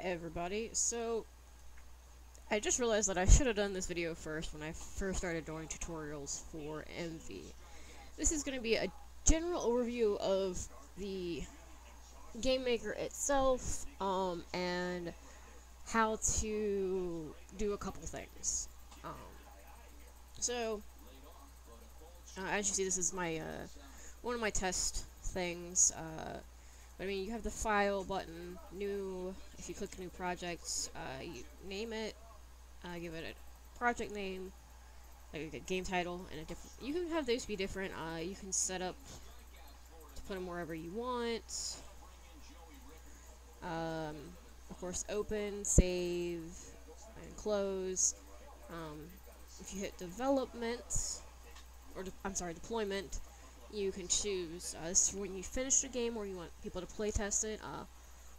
everybody. So, I just realized that I should have done this video first when I first started doing tutorials for MV. This is going to be a general overview of the Game Maker itself, and how to do a couple things. Um, so, as you see, this is my, one of my test things. But I mean, you have the file button, new. If you click new projects, you name it, give it a project name, like a game title, and a different. You can have those be different. You can set up to put them wherever you want. Um, of course, open, save, and close. If you hit development, or I'm sorry, deployment, you can choose. This is when you finish the game or you want people to play test it.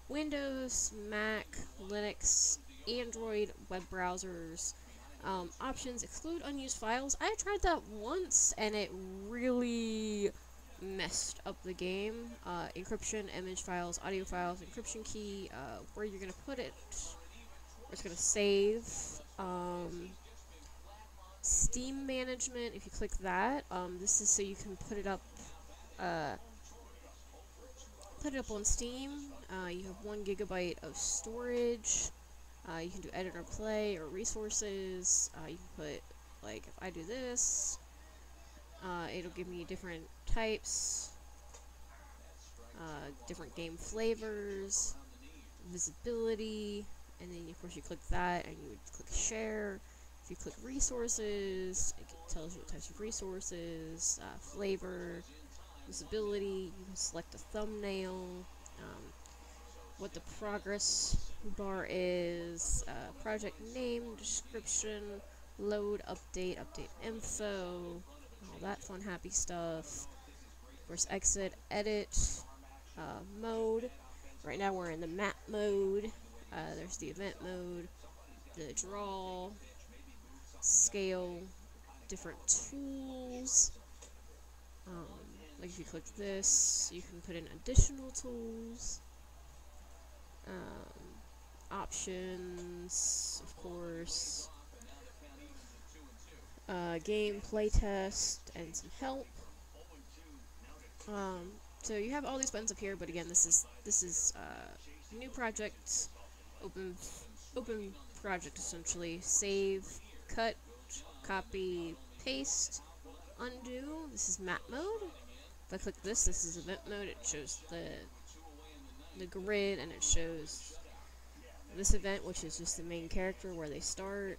Windows, Mac, Linux, Android, web browsers. Options, exclude unused files. I tried that once and it really messed up the game. Encryption, image files, audio files, encryption key, where you're going to put it, where it's going to save. Steam management, if you click that, this is so you can put it up on Steam. You have 1 gigabyte of storage. You can do edit or play or resources. You can put, like, if I do this, it'll give me different types, different game flavors, visibility, and then of course you click that and you would click share. If you click resources, it tells you what types of resources, flavor, visibility. You can select a thumbnail, what the progress bar is, project name, description, load, update info, all that fun happy stuff. Of course, exit, edit, mode. Right now we're in the map mode. There's the event mode, the draw, scale, different tools. Like if you click this, you can put in additional tools. Options, of course. Game playtest and some help. So you have all these buttons up here, but again, this is new project, open project essentially. Save, cut, copy, paste, undo. This is map mode. If I click this is event mode. It shows the grid, and it shows this event, which is just the main character where they start.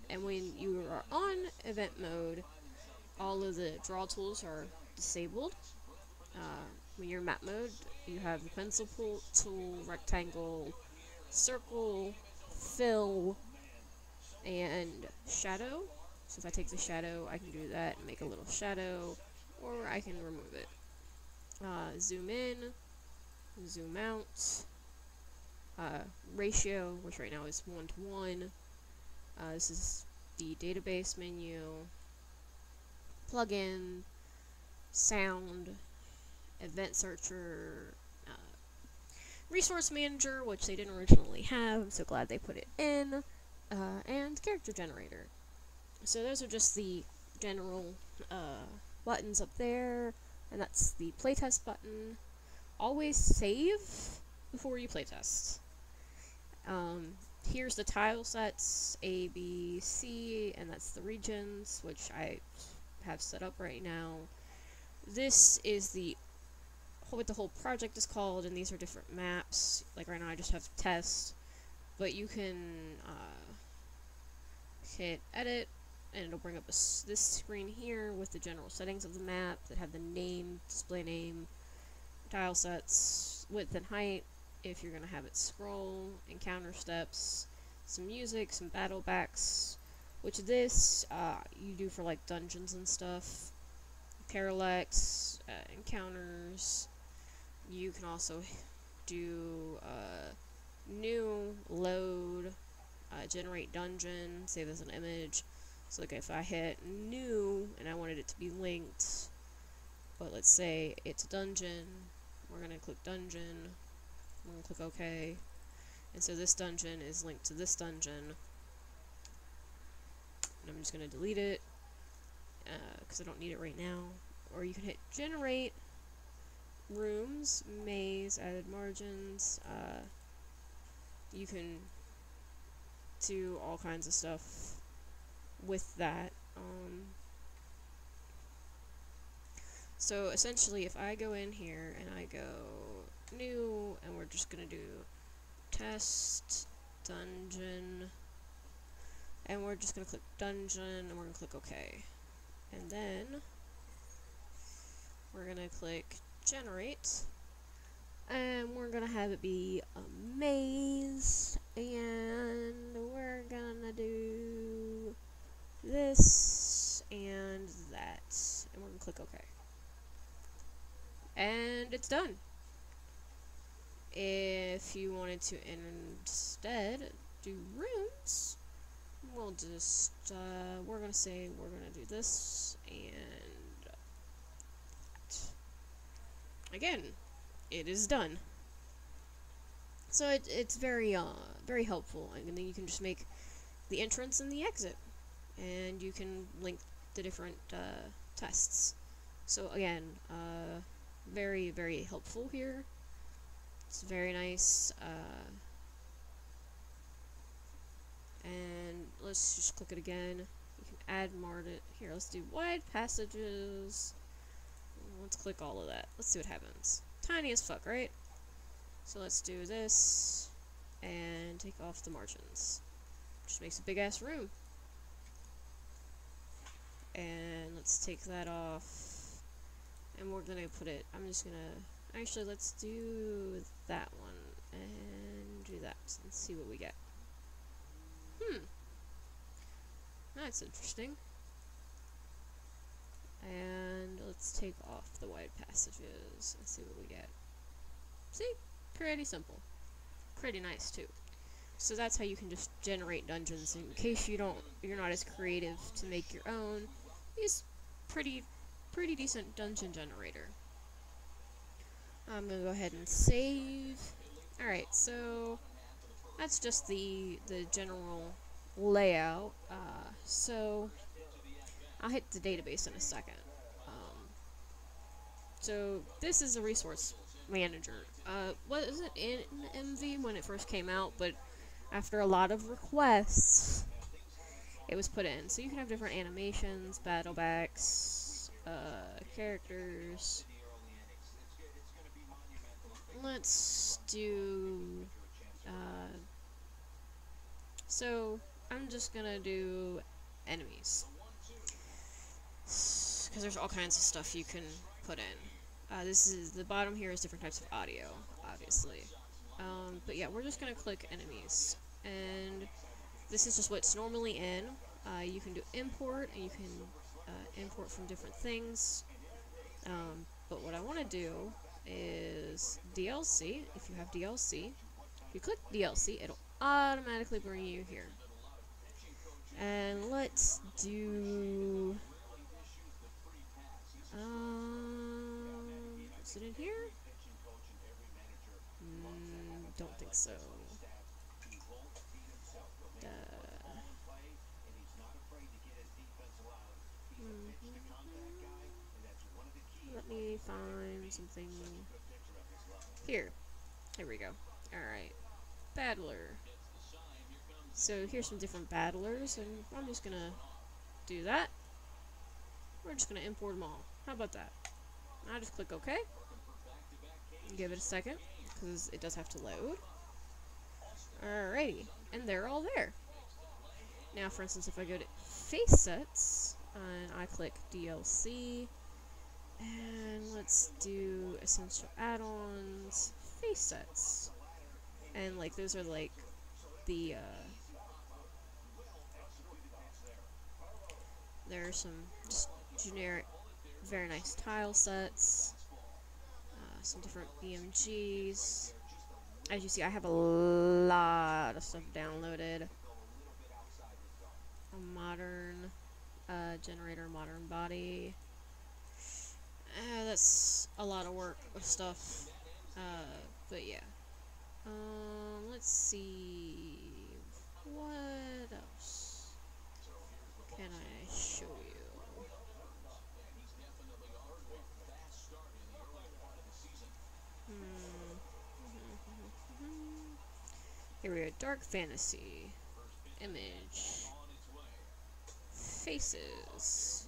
And when you are on event mode, all of the draw tools are disabled. When you're in map mode, you have the pencil tool, rectangle, circle, fill, and shadow. So if I take the shadow, I can do that and make a little shadow, or I can remove it. Zoom in, zoom out, ratio, which right now is 1:1. This is the database menu, plugin, sound, event searcher, resource manager, which they didn't originally have. I'm so glad they put it in, and character generator. So those are just the general buttons up there, and that's the playtest button. Always save before you playtest. Here's the tile sets, A, B, C, and that's the regions, which I have set up right now. This is what the whole project is called, and these are different maps. Like right now I just have test, but you can hit edit, and it'll bring up this screen here with the general settings of the map that have the name, display name, tile sets, width and height, if you're going to have it scroll, encounter steps, some music, some battle backs, which this you do for like dungeons and stuff, parallax, encounters. You can also do new, load, generate dungeon, save as an image. So like if I hit new and I wanted it to be linked, but let's say it's a dungeon, we're going to click dungeon, I'm gonna click OK. And so this dungeon is linked to this dungeon. And I'm just gonna delete it, because I don't need it right now. Or you can hit generate rooms, maze, added margins. You can do all kinds of stuff with that. So essentially, if I go in here and I go new, and we're just gonna do test dungeon, and we're just gonna click dungeon, and we're gonna click OK, and then we're gonna click generate, and we're gonna have it be a maze, and we're gonna do this and that, and we're gonna click OK. And it's done. If you wanted to instead do rooms, we'll just, we're gonna say we're gonna do this and that. Again, it is done. So it's very, very helpful, and then you can just make the entrance and the exit, and you can link the different, tests. So again, very, very helpful here. It's very nice, and let's just click it again. You can add margin. Here, let's do wide passages. Let's click all of that. Let's see what happens. Tiny as fuck, right? So let's do this, and take off the margins. Just makes a big ass room. And let's take that off, and we're gonna put it, I'm just gonna, actually let's do that one, and do that, and see what we get. That's interesting. And let's take off the wide passages, and see what we get. See? Pretty simple. Pretty nice too. So that's how you can just generate dungeons in case you're not as creative to make your own. Use pretty decent dungeon generator. I'm gonna go ahead and save. Alright, so that's just the general layout. So I'll hit the database in a second. So this is a resource manager. Was it in MV when it first came out, but after a lot of requests, it was put in. So you can have different animations, battle backs, characters. Let's do, so I'm just gonna do enemies, because there's all kinds of stuff you can put in. This is, the bottom here is different types of audio, obviously. But yeah, we're just gonna click enemies, and this is just what's normally in. You can do import, and you can import from different things. But what I want to do is DLC. If you have DLC, if you click DLC, it'll automatically bring you here. And let's do, is it in here? Don't think so. Let me find something. Here we go. Alright. Battler. So here's some different battlers, and I'm just gonna do that. We're just gonna import them all. How about that? I just click OK. Give it a second, because it does have to load. Alrighty. And they're all there. Now, for instance, if I go to face sets, and I click DLC, and let's do essential add-ons, face sets. And, like, those are, like, the, there are some just generic, very nice tile sets, some different BMGs. As you see, I have a lot of stuff downloaded. A modern generator, modern body. That's a lot of work of stuff, but yeah. Let's see. What else can I show you? Here we are. Dark fantasy. Image. Faces.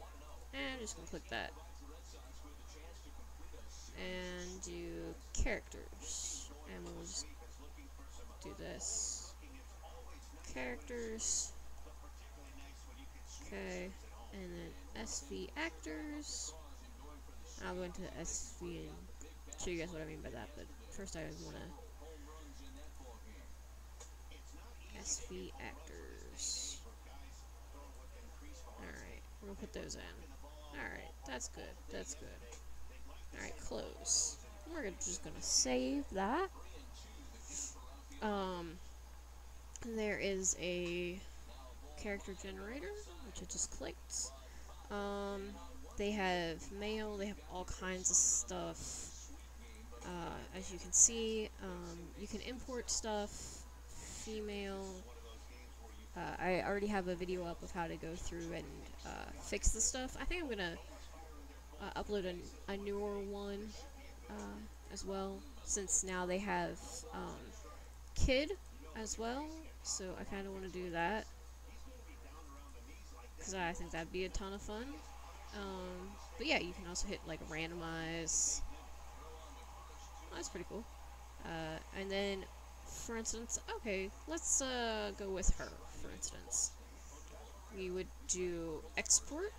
And I'm just gonna click that. And do characters. And we'll just do this. Characters. Okay. And then SV actors. I'll go into SV and show you guys what I mean by that, but first I want to SV actors. Alright, we're gonna put those in. Alright, that's good, that's good. Alright, close. We're just gonna save that. There is a character generator, which I just clicked. They have mail, they have all kinds of stuff. As you can see, you can import stuff, female. I already have a video up of how to go through and fix the stuff. I think I'm gonna upload a newer one as well, since now they have kid as well, so I kind of want to do that because I think that'd be a ton of fun. But yeah, you can also hit like randomize. Oh, that's pretty cool. And then, for instance, okay, let's go with her. For instance, we would do export,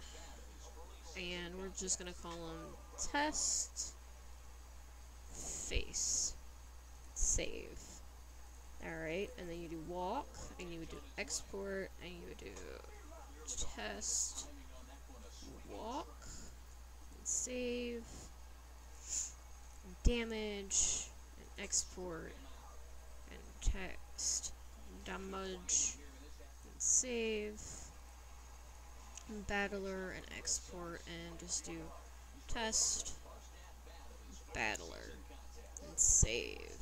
and we're just gonna call them test face save. Alright, and then you do walk, and you would do export, and you would do test walk, and save, and damage, and export, and text, and damage, and save, and battler, and export, and just do test, battler, and save.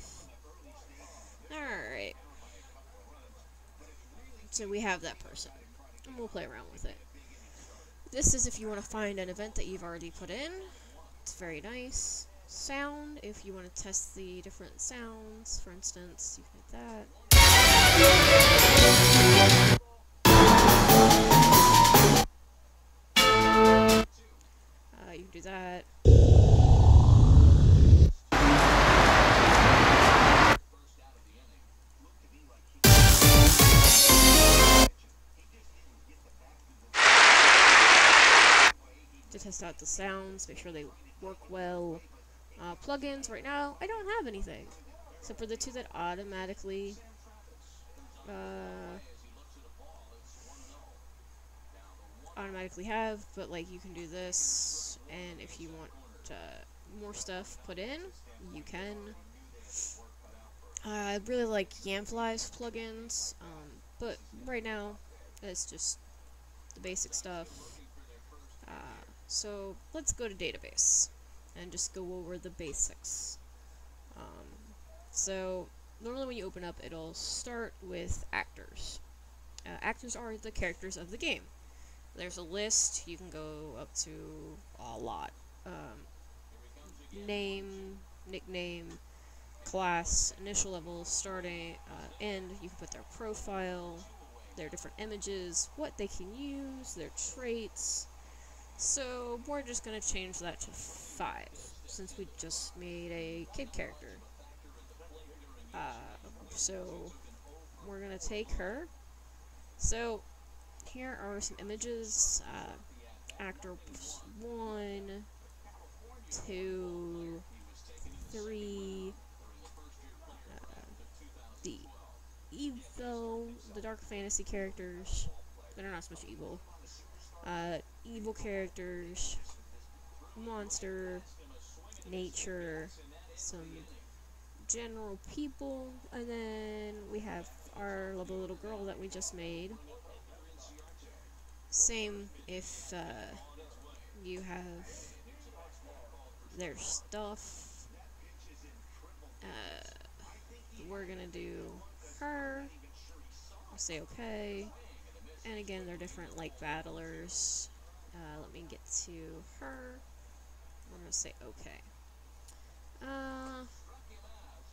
Alright. So we have that person. And we'll play around with it. This is if you want to find an event that you've already put in. It's very nice. Sound, if you want to test the different sounds. For instance, you can hit that. You can do that. To test out the sounds, make sure they work well. Plugins, right now, I don't have anything. Except for the two that automatically have, but like you can do this, and if you want more stuff put in, you can. I really like Yamfly's plugins, but right now, it's just the basic stuff. So let's go to database and just go over the basics. So normally when you open up, it'll start with actors. Actors are the characters of the game. There's a list. You can go up to a lot. Name, nickname, class, initial level, starting, end. You can put their profile, their different images, what they can use, their traits. So we're just going to change that to 5, since we just made a kid character. So we're going to take her. So here are some images. Actor 1, 2, 3. The evil, the dark fantasy characters. They're not so much evil. Evil characters, monster, nature, some general people, and then we have our lovely little girl that we just made. Same if you have their stuff. We're say okay. And again, they're different like battlers. Let me get to her. We're gonna say okay.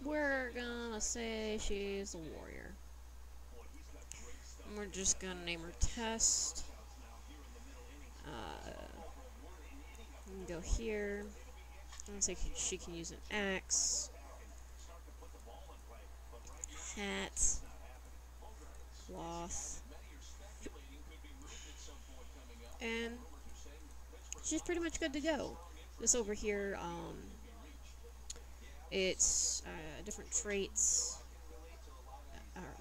We're gonna say she's a warrior. And we're just gonna name her Test. We can go here. I'm gonna say she can use an axe, hat, cloth, and she's pretty much good to go. This over here, it's different traits,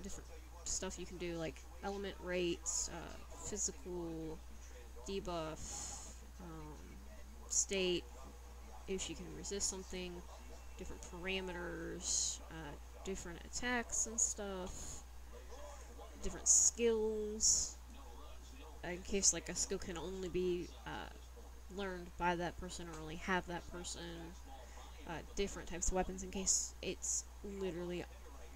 different stuff you can do, like element rates, physical, debuff, state, if she can resist something, different parameters, different attacks and stuff, different skills, in case like a skill can only be learned by that person or only have that person, different types of weapons in case it's literally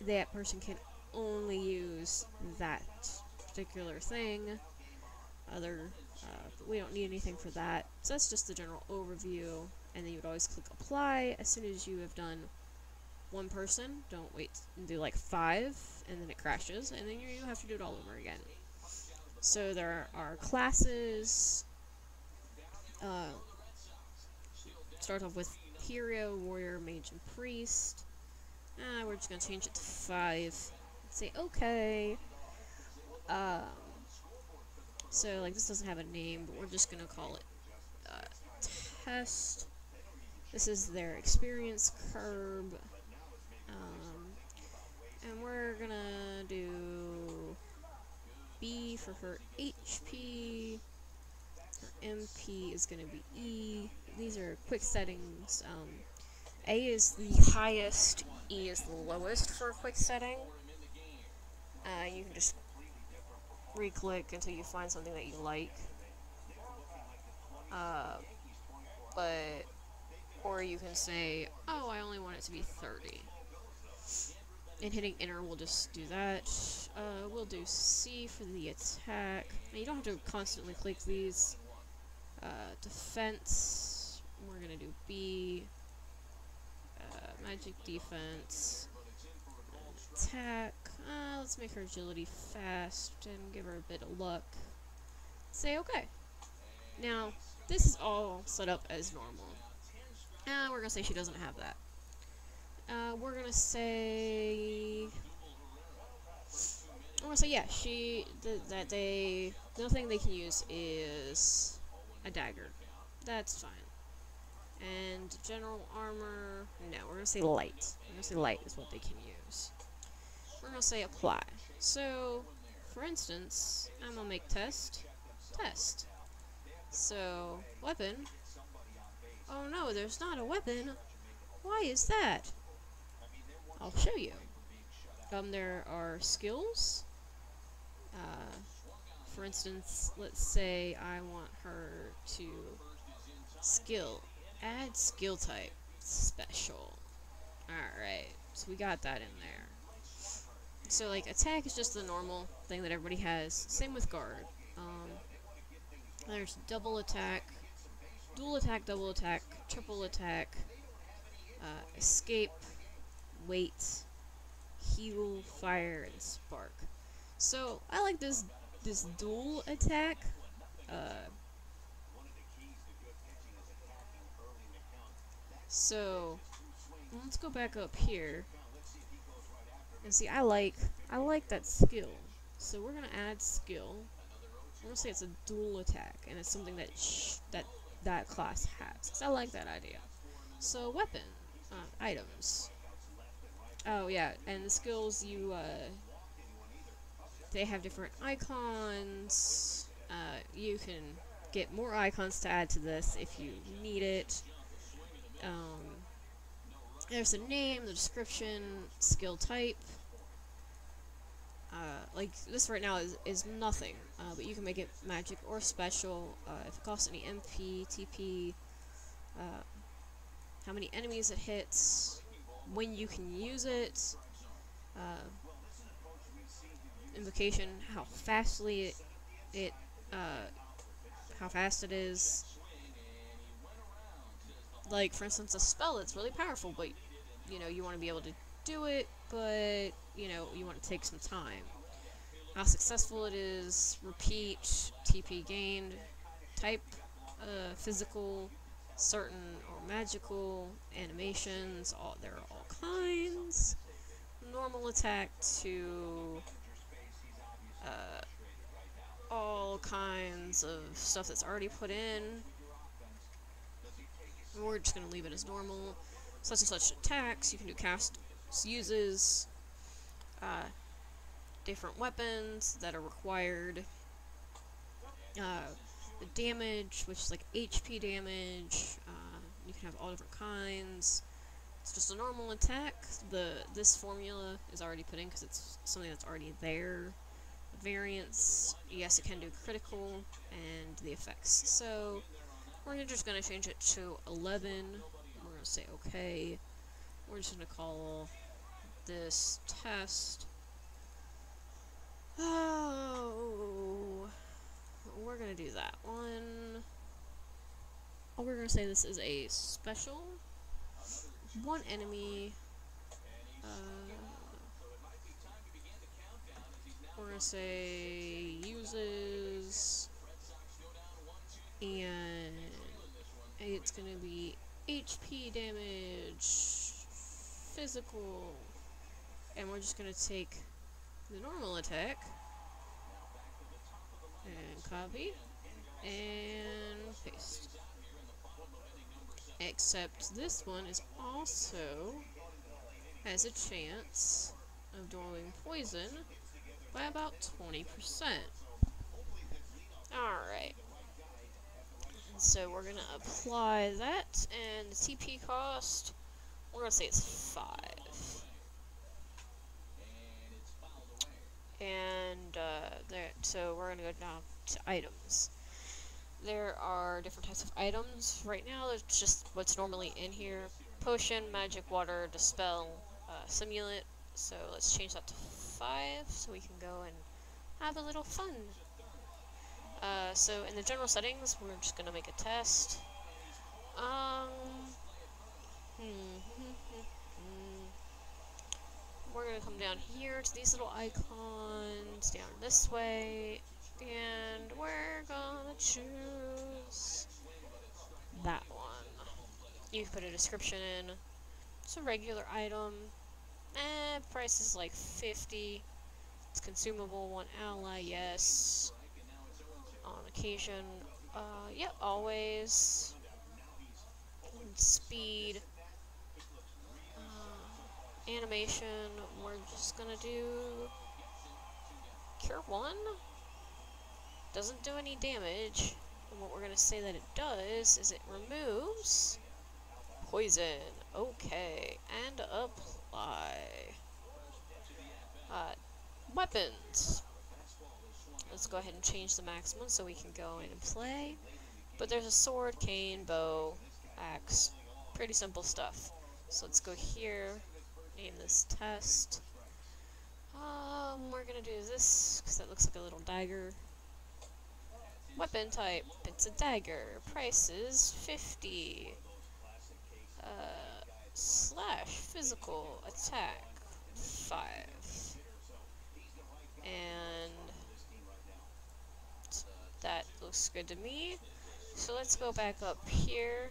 that person can only use that particular thing. But we don't need anything for that. So that's just the general overview, and then you would always click apply as soon as you have done one person. Don't wait and do like 5, and then it crashes, and then you have to do it all over again. So there are classes. Start off with hero, warrior, mage, and priest. We're just gonna change it to 5. Say okay. So like this doesn't have a name, but we're just gonna call it Test. This is their experience curve, and we're gonna do B for her HP. Her MP is gonna be E. These are quick settings. A is the highest, E is the lowest for a quick setting. You can just re-click until you find something that you like. Or you can say, oh, I only want it to be 30. And hitting enter will just do that. We'll do C for the attack. Now, you don't have to constantly click these. Defense, we're gonna do B. Magic defense. Attack. Let's make her agility fast and give her a bit of luck. Say okay. Now, this is all set up as normal. We're gonna say she doesn't have that. We're gonna say... yeah, the only thing they can use is a dagger. That's fine. And general armor, no, we're gonna say light. We're gonna say light is what they can use. We're gonna say apply. So, for instance, I'm gonna make test. So, weapon. Oh no, there's not a weapon. Why is that? I'll show you. There are skills. For instance, let's say I want her to add skill type, special. Alright, so we got that in there. So like attack is just the normal thing that everybody has. Same with guard. There's double attack, dual attack, double attack, triple attack, escape, wait, heal, fire, and spark. So I like this dual attack. So let's go back up here and see. I like that skill. So we're gonna add skill. I'm gonna say it's a dual attack, and it's something that that class has. 'Cause I like that idea. So weapon, items. Oh yeah, and the skills they have different icons. You can get more icons to add to this if you need it. There's a name, the description, skill type. Like this right now is nothing, but you can make it magic or special. If it costs any MP, TP, how many enemies it hits, when you can use it. invocation, how fastly it how fast it is. Like, for instance, a spell that's really powerful, but, you know, you want to be able to do it, but, you know, you want to take some time. How successful it is, repeat, TP gained, type, physical, certain or magical, animations, there are all kinds. Normal attack to all kinds of stuff that's already put in. We're just going to leave it as normal. Such and such attacks, you can do cast uses, different weapons that are required, the damage, which is like HP damage, you can have all different kinds. It's just a normal attack. This formula is already put in because it's something that's already there. Variants, yes, it can do critical, and the effects. So we're just going to change it to 11. We're going to say okay. We're just going to call this test. Oh, we're going to do that one. Oh, we're going to say this is a special. One enemy. We're going to say uses, and it's going to be HP damage, physical, and we're just going to take the normal attack, and copy, and paste. Except this one is also has a chance of doing poison by about 20%. Alright. So we're going to apply that, and the TP cost, we're going to say it's 5. And so we're going to go down to items. There are different types of items. Right now, it's just what's normally in here. Potion, magic, water, dispel, simulant. So let's change that to 5 so we can go and have a little fun. So in the general settings, we're just going to make a test. We're going to come down here to these little icons, down this way, and we're going to choose that one. You can put a description in. It's a regular item. Price is like 50. It's consumable, 1 ally, yes. On occasion, yep, always. And speed. Animation, we're just gonna do Cure 1. Doesn't do any damage. And what we're gonna say that it does is it removes poison. Okay, and apply. Weapons. Let's go ahead and change the maximum so we can go in and play. But there's a sword, cane, bow, axe. Pretty simple stuff. So let's go here. Name this test. We're gonna do this because that looks like a little dagger. Weapon type, it's a dagger. Price is 50. Slash physical attack 5. And that looks good to me. So let's go back up here.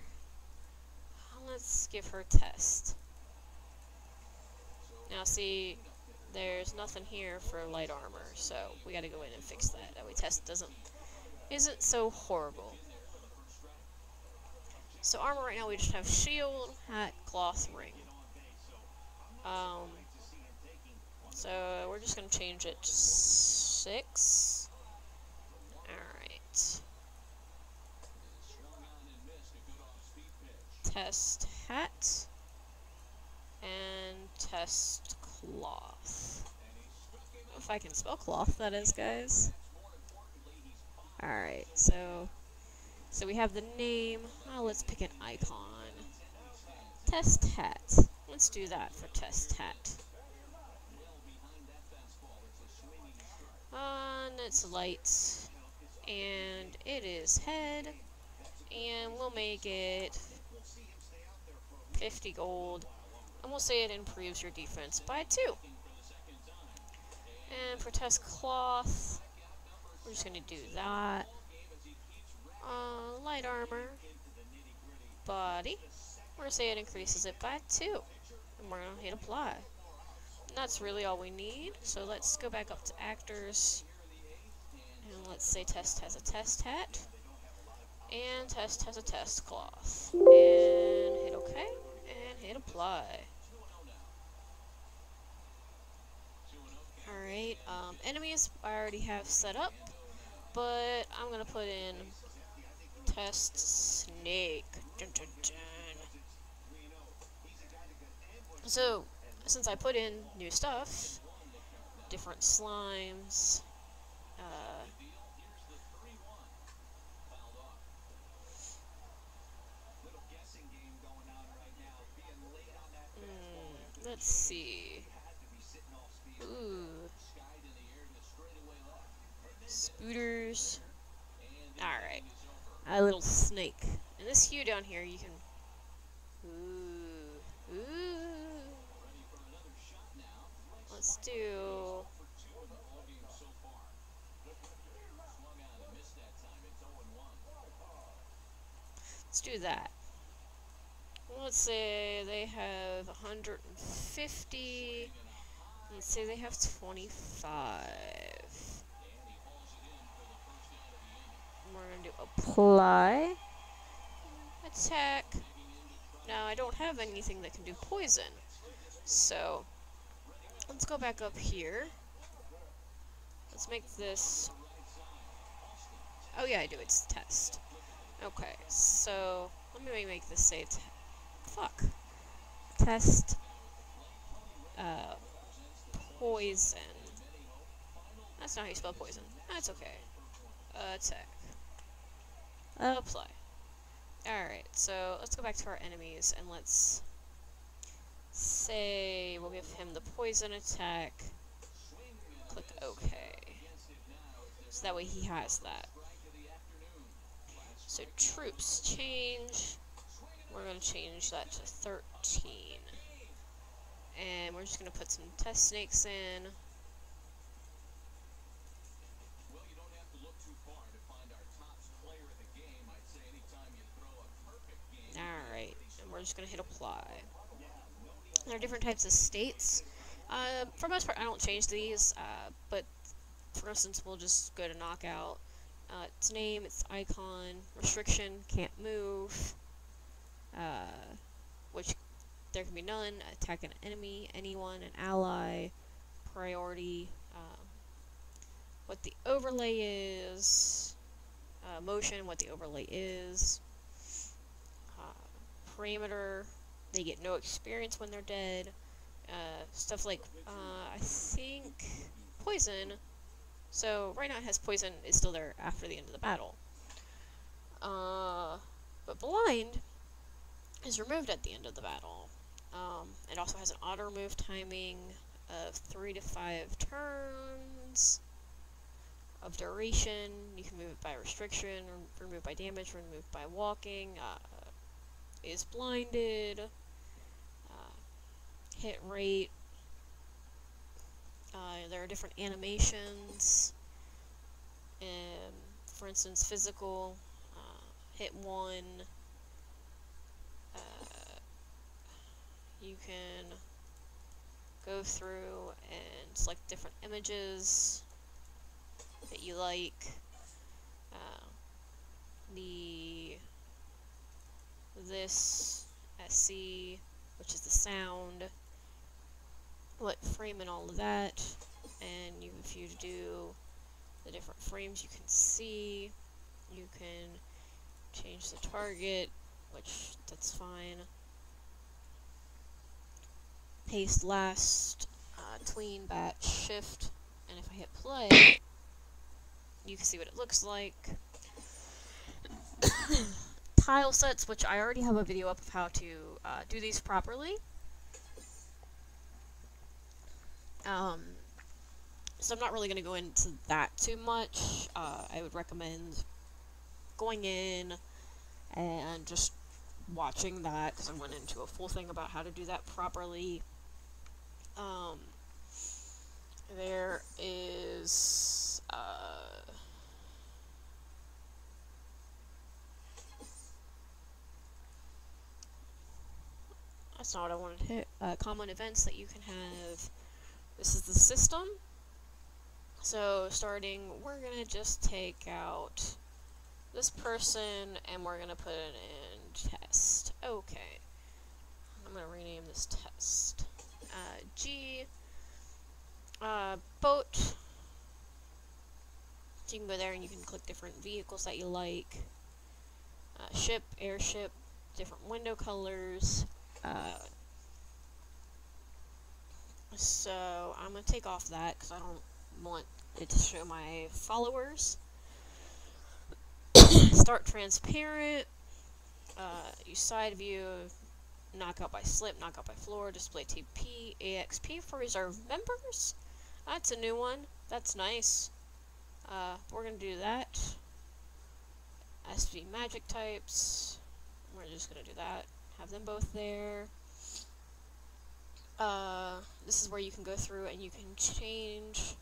Let's give her test. Now see, there's nothing here for light armor, so we gotta go in and fix that. That way test isn't so horrible. So armor right now we just have shield, hat, cloth, ring. So we're just gonna change it to 6. Alright. Test hat. And test cloth. If I can spell cloth, that is, guys. Alright, so we have the name. Oh, let's pick an icon. Test hat. Let's do that for test hat. it's lights, and it is head, and we'll make it 50 gold, and we'll say it improves your defense by 2. And for test cloth, we're just gonna do that. Light armor, body, we're gonna say it increases it by 2, and we're gonna hit apply. And that's really all we need, so let's go back up to actors, and let's say test has a test hat, and test has a test cloth, and hit OK, and hit apply. Alright, enemies I already have set up, but I'm gonna put in test snake. Dun, dun, dun. So, since I put in new stuff, different slimes, let's see. Ooh. Spooters. Alright. A little snake. And this hue down here, you can... Ooh. Ooh. Let's do... Let's do that. Let's say they have 150. Let's say they have 25. We're going to do apply. Attack. Now, I don't have anything that can do poison. So, let's go back up here. Let's make this... Oh yeah, I do. It's test. Okay, so let me make this say fuck. Test poison. That's not how you spell poison. That's okay. Attack. Apply. Alright, so let's go back to our enemies and let's say we'll give him the poison attack. Click OK. So that way he has that. So troops change. We're going to change that to 13. And we're just going to put some test snakes in. Alright, and we're just going to hit apply. There are different types of states. For the most part, I don't change these, but for instance, we'll just go to knockout. Its name, its icon, restriction, can't move, which there can be none, attack an enemy, anyone, an ally, priority, what the overlay is, motion, what the overlay is, parameter, they get no experience when they're dead, stuff like, I think, poison. So, right now it has poison, is still there after the end of the battle. But blind is removed at the end of the battle. It also has an auto remove timing of 3 to 5 turns of duration. You can move it by restriction, or remove by damage, remove by walking. Is blinded. Hit rate. There are different animations. For instance, physical, hit 1. You can go through and select different images that you like. This SC, which is the sound, what frame and all of that, and if you do the different frames you can see, you can change the target, which that's fine. Paste last, tween, batch, shift, and if I hit play, you can see what it looks like. Tile sets, which I already have a video up of how to do these properly. So I'm not really going to go into that too much. I would recommend going in and just watching that, because I went into a full thing about how to do that properly. There is that's not what I wanted to hit. Common events that you can have. This is the system. So starting, we're gonna just take out this person and we're gonna put it in test. Okay. I'm gonna rename this test. G. Boat. So you can go there and you can click different vehicles that you like. Ship, airship, different window colors. So I'm gonna take off that because I don't want it to show my followers. Start transparent. Use side view. Knockout by slip, knockout by floor, display TP, AXP for reserve members. That's a new one. That's nice. We're gonna do that. SV magic types. We're just gonna do that. Have them both there. This is where you can go through and you can change.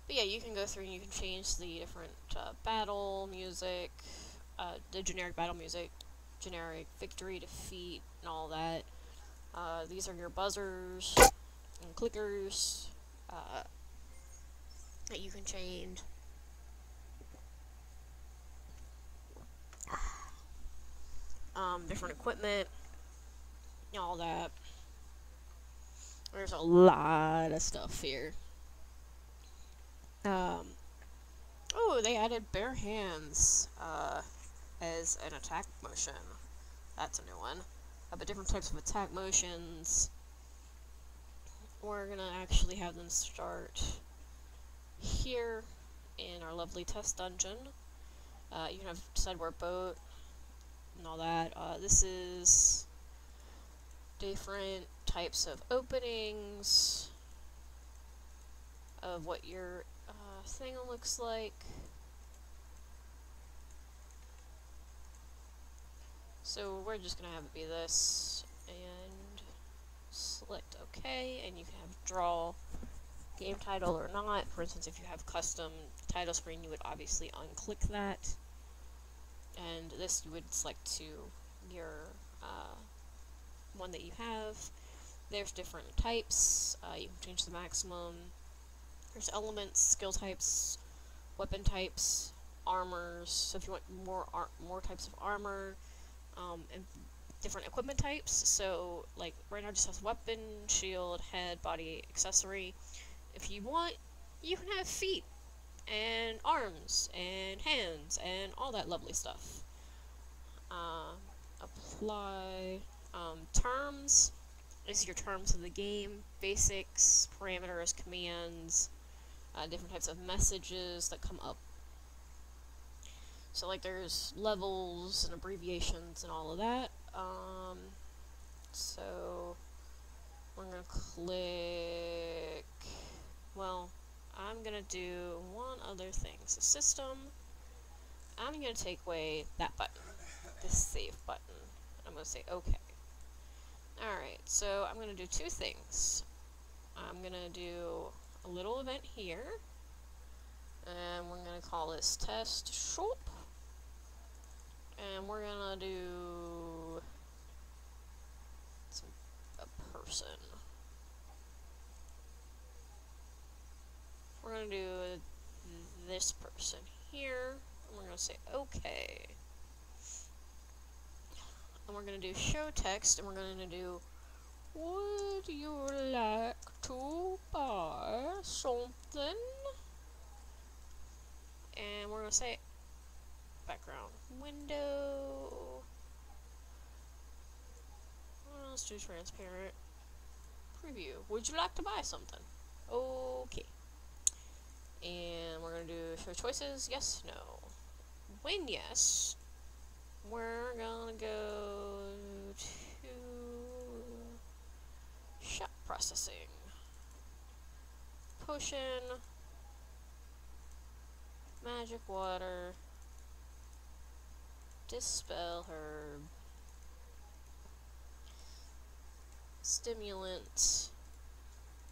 But yeah, you can go through and you can change the different battle music, the generic battle music, generic victory, defeat, and all that. These are your buzzers and clickers that you can change. Different equipment, all that. There's a lot of stuff here. Oh, they added bare hands as an attack motion. That's a new one. But different types of attack motions. We're gonna actually have them start here in our lovely test dungeon. You can have decide where boat and all that. This is different types of openings of what your thing looks like. So we're just gonna have it be this, and select OK, and you can have draw game title or not. For instance, if you have custom title screen, you would obviously unclick that, and this you would select to your one that you have. There's different types. You can change the maximum. There's elements, skill types, weapon types, armors. So if you want more types of armor, and different equipment types. So like right now it just has weapon, shield, head, body, accessory. If you want, you can have feet and arms and hands and all that lovely stuff. Apply terms is your terms of the game, basics, parameters, commands, different types of messages that come up. So like there's levels and abbreviations and all of that. So we're gonna click, well, I'm gonna do one other thing. So system, I'm gonna take away that button, this save button. I'm gonna say OK. Alright, so I'm gonna do two things. I'm gonna do a little event here, and we're gonna call this test shop. And we're gonna do a person. We're gonna do this person here, and we're gonna say OK. And we're gonna do show text, and we're gonna do, would you like to buy something? And we're gonna say background window. Let's do transparent. Preview. Would you like to buy something? Okay. And we're gonna do show choices, yes, no. When yes, we're gonna go to shop processing. Potion, magic water, dispel herb, stimulant,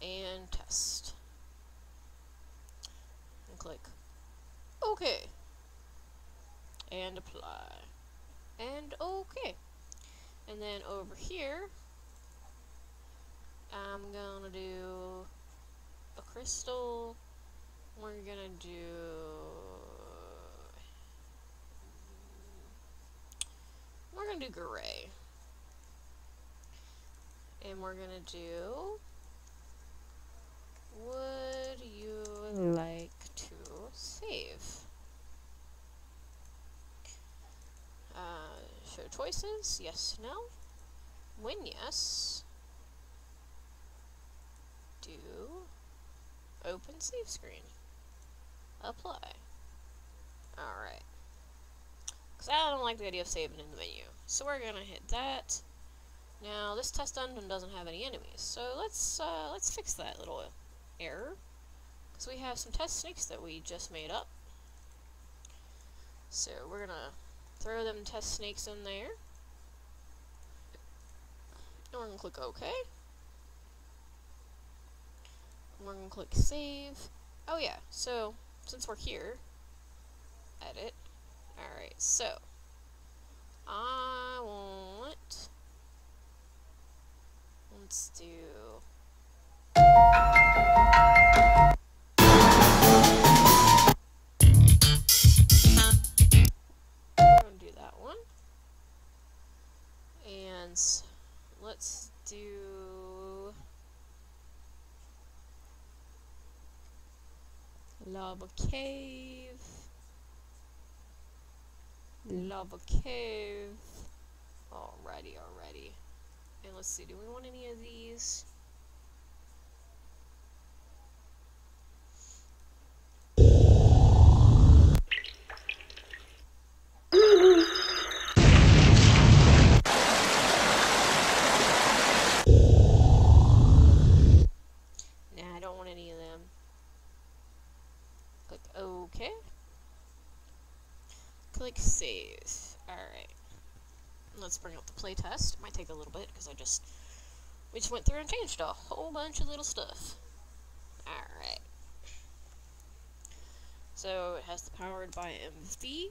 and test. And click OK. And apply. And OK. And then over here, I'm gonna do a crystal. We're gonna do gray. And we're gonna do, would you like to save? Show choices, yes, no. When yes, do open save screen. Apply. Alright. Because I don't like the idea of saving in the menu. So we're gonna hit that. Now this test dungeon doesn't have any enemies, so let's fix that little error. Because we have some test snakes that we just made up. So we're gonna throw them test snakes in there. And we're gonna click OK. And we're gonna click save. Oh yeah, so since we're here, edit. Alright, so I want, let's do that one. And let's do lava cave. Lava cave. Alrighty. And let's see, do we want any of these? Nah, I don't want any of them. Click OK. Click save. Alright. Let's bring up the playtest. It might take a little bit because we just went through and changed a whole bunch of little stuff. Alright. So it has the powered by MV.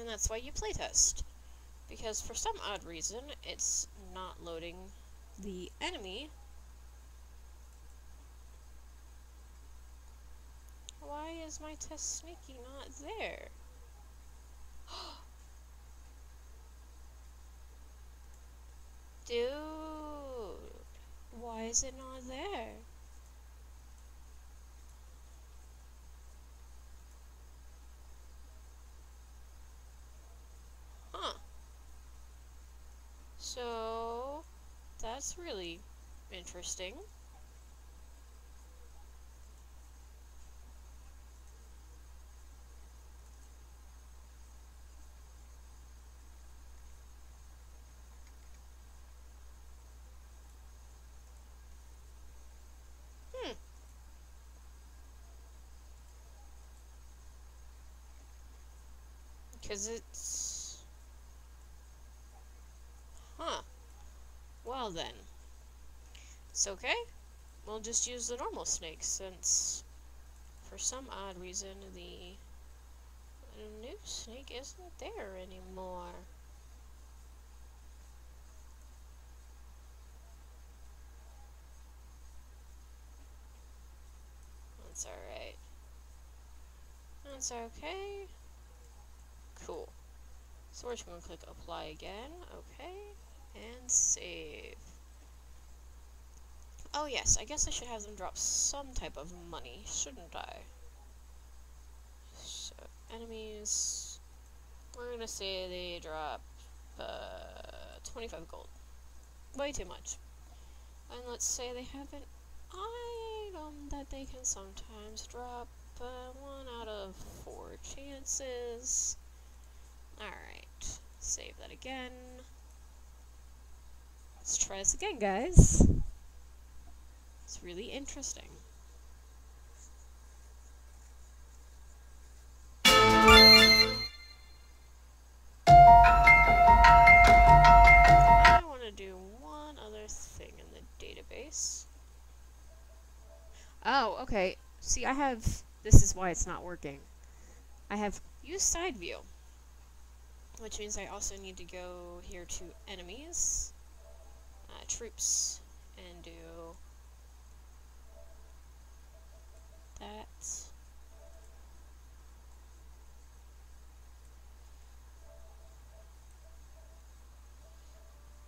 That's why you playtest. Because for some odd reason, it's not loading the enemy. Why is my test sneaky not there? Dude, why is it not there? So, that's really interesting. Because it's... Now then. It's okay. We'll just use the normal snake since, for some odd reason, the new snake isn't there anymore. That's alright. That's okay. Cool. So we're just going to click apply again. Okay. And save. Oh yes, I guess I should have them drop some type of money, shouldn't I? So, enemies... We're gonna say they drop 25 gold. Way too much. And let's say they have an item that they can sometimes drop 1 out of 4 chances. Alright, save that again. Let's try this again, guys. It's really interesting. I want to do one other thing in the database. Oh, okay. See, I have... This is why it's not working. I have use side view, which means I also need to go here to enemies, troops, and do that.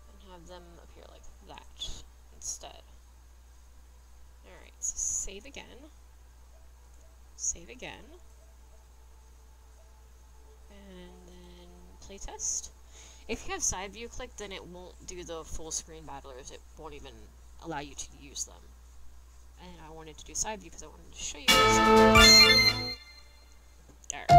And have them appear like that instead. Alright, so save again. Save again. And then playtest. If you have side view clicked, then it won't do the full screen battlers. It won't even allow you to use them. And I wanted to do side view because I wanted to show you guys. Alright.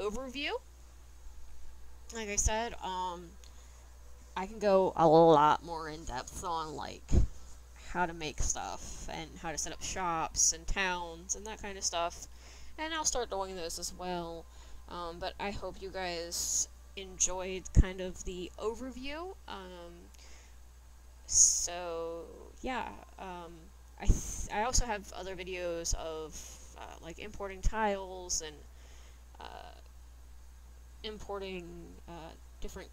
Overview. Like I said, I can go a lot more in depth on like how to make stuff and how to set up shops and towns and that kind of stuff, and I'll start doing those as well. But I hope you guys enjoyed kind of the overview. So yeah, I also have other videos of like importing tiles and importing different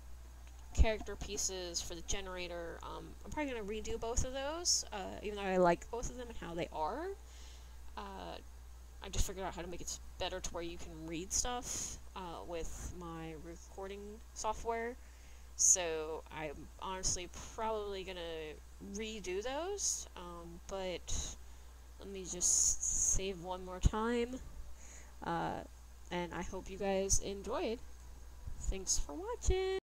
character pieces for the generator. I'm probably going to redo both of those, even though I like both of them and how they are. I just figured out how to make it better to where you can read stuff with my recording software. So I'm honestly probably going to redo those, but let me just save one more time. And I hope you guys enjoyed. Thanks for watching.